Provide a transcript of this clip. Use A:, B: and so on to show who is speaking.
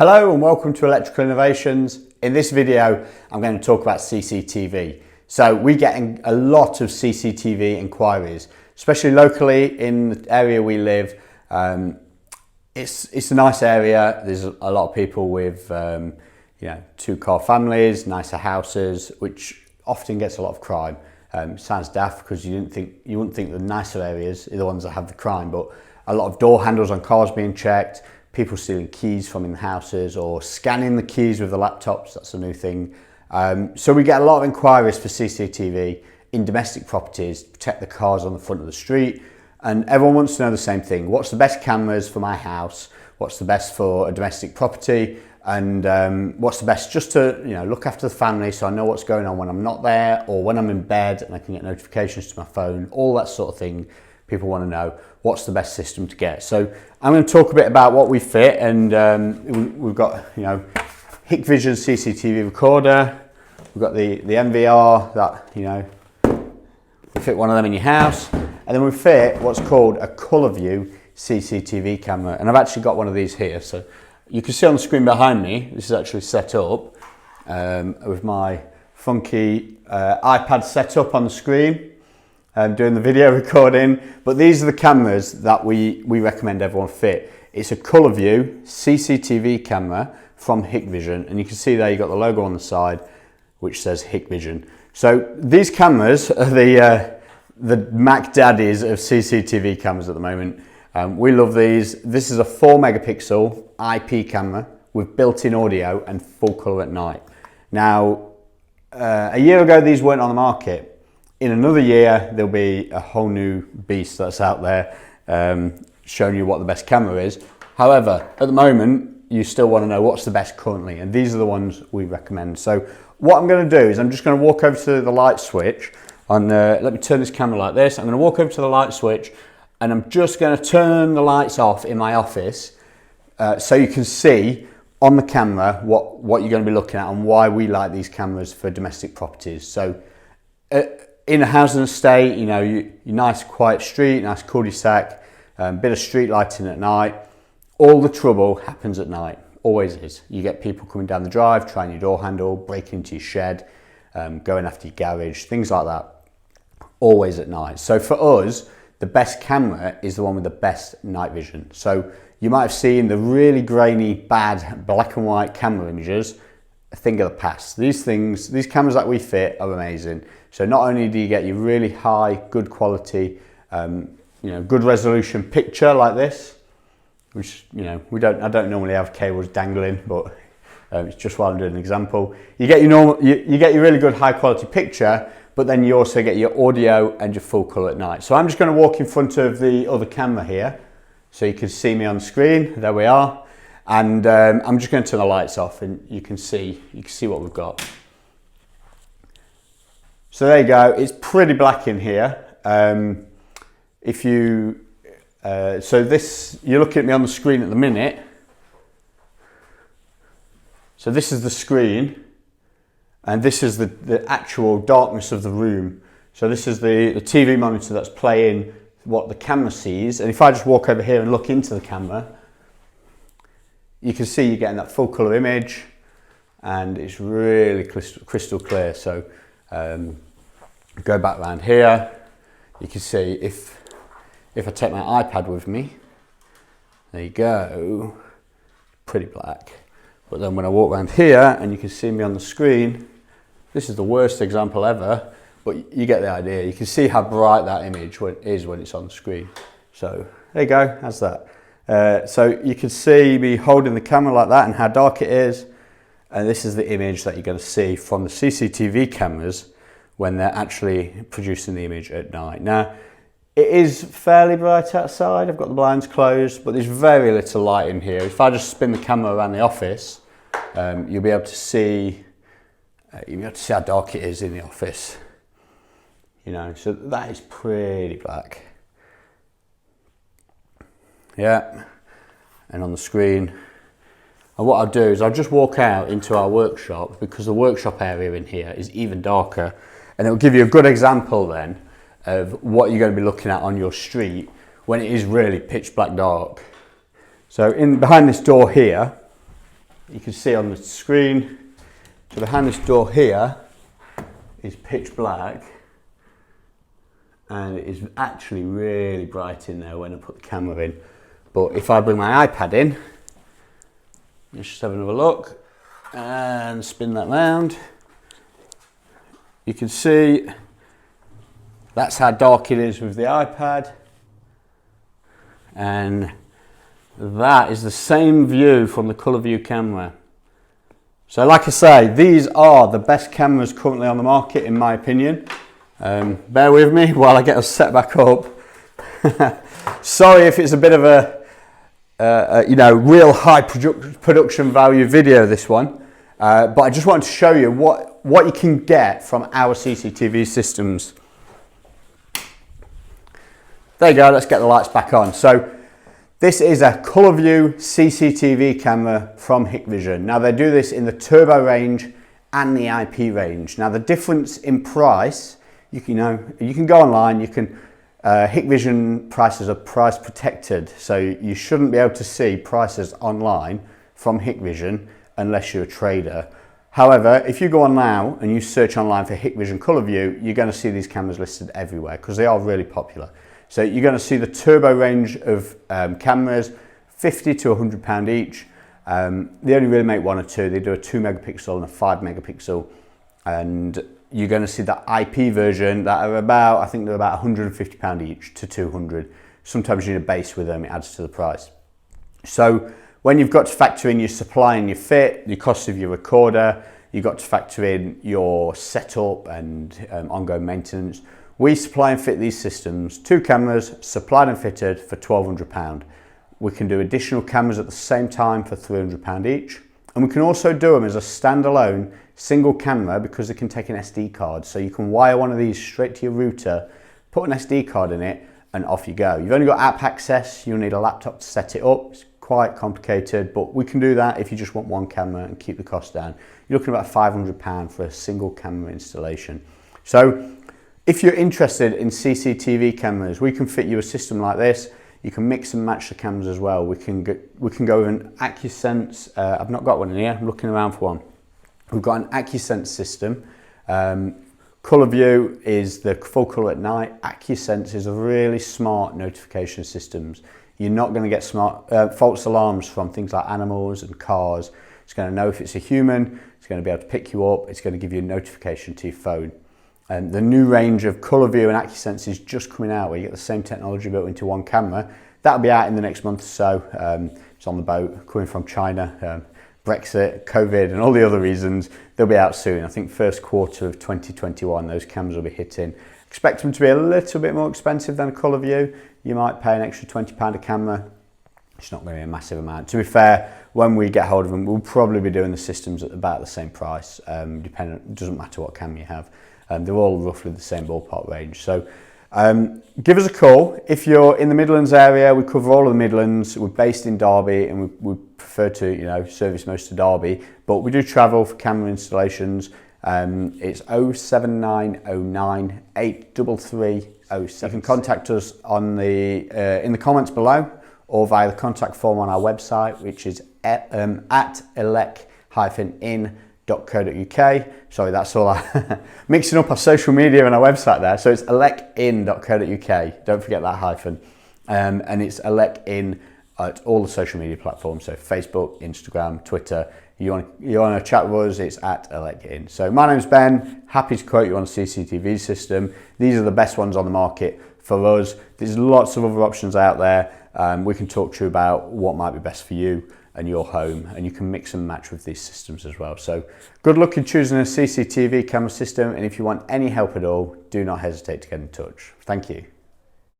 A: Hello and welcome to Electrical Innovations. In this video, I'm going to talk about CCTV. So we're getting a lot of CCTV inquiries, especially locally in the area we live. It's a nice area. There's a lot of people with two-car families, nicer houses, which often gets a lot of crime. Sounds daft because you wouldn't think the nicer areas are the ones that have the crime, but a lot of door handles on cars being checked, people stealing keys from in houses or scanning the keys with the laptops. That's a new thing. So we get a lot of inquiries for CCTV in domestic properties to protect the cars on the front of the street. And everyone wants to know the same thing. What's the best cameras for my house? What's the best for a domestic property? And what's the best just to look after the family so I know what's going on when I'm not there or when I'm in bed and I can get notifications to my phone, all that sort of thing. People want to know what's the best system to get. So I'm going to talk a bit about what we fit, and we've got Hikvision CCTV recorder. We've got the MVR that we fit one of them in your house, and then we fit what's called a ColorVu CCTV camera. And I've actually got one of these here, so you can see on the screen behind me. This is actually set up with my funky iPad set up on the screen. Doing the video recording, but these are the cameras that we recommend everyone fit. It's a ColorVu CCTV camera from Hikvision, and you can see there you've got the logo on the side which says Hikvision. So these cameras are the Mac daddies of CCTV cameras at the moment. We love these. This is a 4 megapixel IP camera with built-in audio and full color at night. Now, a year ago these weren't on the market. In another year, there'll be a whole new beast that's out there showing you what the best camera is. However, at the moment, you still want to know what's the best currently, and these are the ones we recommend. So what I'm going to do is I'm just going to walk over to the light switch. Let me turn this camera like this. I'm going to walk over to the light switch, and I'm just going to turn the lights off in my office so you can see on the camera what you're going to be looking at and why we like these cameras for domestic properties. So in a housing estate, your nice quiet street, nice cul-de-sac, bit of street lighting at night. All the trouble happens at night, always is. You get people coming down the drive, trying your door handle, breaking into your shed, going after your garage, things like that, always at night. So for us, the best camera is the one with the best night vision. So you might have seen the really grainy, bad black and white camera images, a thing of the past. These cameras that we fit are amazing. So not only do you get your really high, good quality, good resolution picture like this, which I don't normally have cables dangling, but it's just while I'm doing an example. You get you get your really good high quality picture, but then you also get your audio and your full color at night. So I'm just going to walk in front of the other camera here, so you can see me on the screen. There we are. And I'm just going to turn the lights off, and you can see what we've got. So there you go. It's pretty black in here. So you're looking at me on the screen at the minute. So this is the screen, and this is the actual darkness of the room. So this is the TV monitor that's playing what the camera sees. And if I just walk over here and look into the camera, you can see you're getting that full colour image, and it's really crystal clear. So go back around here, you can see if I take my iPad with me, there you go, pretty black. But then when I walk around here, and you can see me on the screen, this is the worst example ever, but you get the idea. You can see how bright that image is when it's on the screen. So there you go, how's that? So you can see me holding the camera like that and how dark it is, and this is the image that you're going to see from the CCTV cameras when they're actually producing the image at night. Now, it is fairly bright outside. I've got the blinds closed, but there's very little light in here. If I just spin the camera around the office, you'll be able to see how dark it is in the office. So that is pretty black. Yeah, and on the screen. And what I'll do is I'll just walk out into our workshop, because the workshop area in here is even darker, and it'll give you a good example then of what you're going to be looking at on your street when it is really pitch black dark. So behind this door here, you can see on the screen, so behind this door here is pitch black, and it is actually really bright in there when I put the camera in. But if I bring my iPad in, let's just have another look and spin that round. You can see that's how dark it is with the iPad, and that is the same view from the ColorVu camera. So like I say, these are the best cameras currently on the market in my opinion. Bear with me while I get us set back up. Sorry if it's a bit of a you know, real high production value video, this one, but I just wanted to show you what you can get from our CCTV systems. There you go, let's get the lights back on. So this is a ColorVu CCTV camera from Hikvision. Now they do this in the turbo range and the IP range. Now the difference in price, you can go online, you can, Hikvision prices are price protected, so you shouldn't be able to see prices online from Hikvision unless you're a trader. However, if you go on now and you search online for Hikvision Color Vu, you're going to see these cameras listed everywhere because they are really popular. So you're going to see the turbo range of cameras, 50 to £100 each. They only really make one or two. They do a 2 megapixel and a 5 megapixel. And you're going to see the IP version that are about, I think they're about £150 each to 200. Sometimes you need a base with them, it adds to the price. So when you've got to factor in your supply and your fit, the cost of your recorder, you've got to factor in your setup and ongoing maintenance. We supply and fit these systems, 2 cameras supplied and fitted for £1,200. We can do additional cameras at the same time for £300 each. And we can also do them as a standalone single camera because they can take an SD card. So you can wire one of these straight to your router, put an SD card in it, and off you go. You've only got app access, you'll need a laptop to set it up. It's quite complicated, but we can do that if you just want one camera and keep the cost down. You're looking at about £500 for a single camera installation. So if you're interested in CCTV cameras, we can fit you a system like this. You can mix and match the cameras as well. We can go with an AccuSense. I've not got one in here. I'm looking around for one. We've got an AccuSense system. ColorVu is the full color at night. AccuSense is a really smart notification systems. You're not going to get false alarms from things like animals and cars. It's going to know if it's a human. It's going to be able to pick you up. It's going to give you a notification to your phone. The new range of ColorVu and AccuSense is just coming out where you get the same technology built into one camera. That'll be out in the next month or so. It's on the boat, coming from China, Brexit, COVID and all the other reasons. They'll be out soon. I think first quarter of 2021 those cameras will be hitting. Expect them to be a little bit more expensive than a ColorVu. You might pay an extra £20 a camera. It's not going to be a massive amount. To be fair, when we get hold of them, we'll probably be doing the systems at about the same price. It doesn't matter what camera you have. They're all roughly the same ballpark range. So give us a call. If you're in the Midlands area, we cover all of the Midlands. We're based in Derby and we prefer to service most of Derby, but we do travel for camera installations. It's 07909 833 07. You can contact us on in the comments below or via the contact form on our website, which is at elec-in.co.uk. Sorry, that's all mixing up our social media and our website there. So it's elec-in.co.uk. Don't forget that hyphen. And it's elec-in at all the social media platforms. So Facebook, Instagram, Twitter. You want to chat with us, it's at elec-in. So my name's Ben. Happy to quote you on a CCTV system. These are the best ones on the market for us. There's lots of other options out there. We can talk to you about what might be best for you and your home, and you can mix and match with these systems as well. So good luck in choosing a CCTV camera system, and if you want any help at all, do not hesitate to get in touch. Thank you.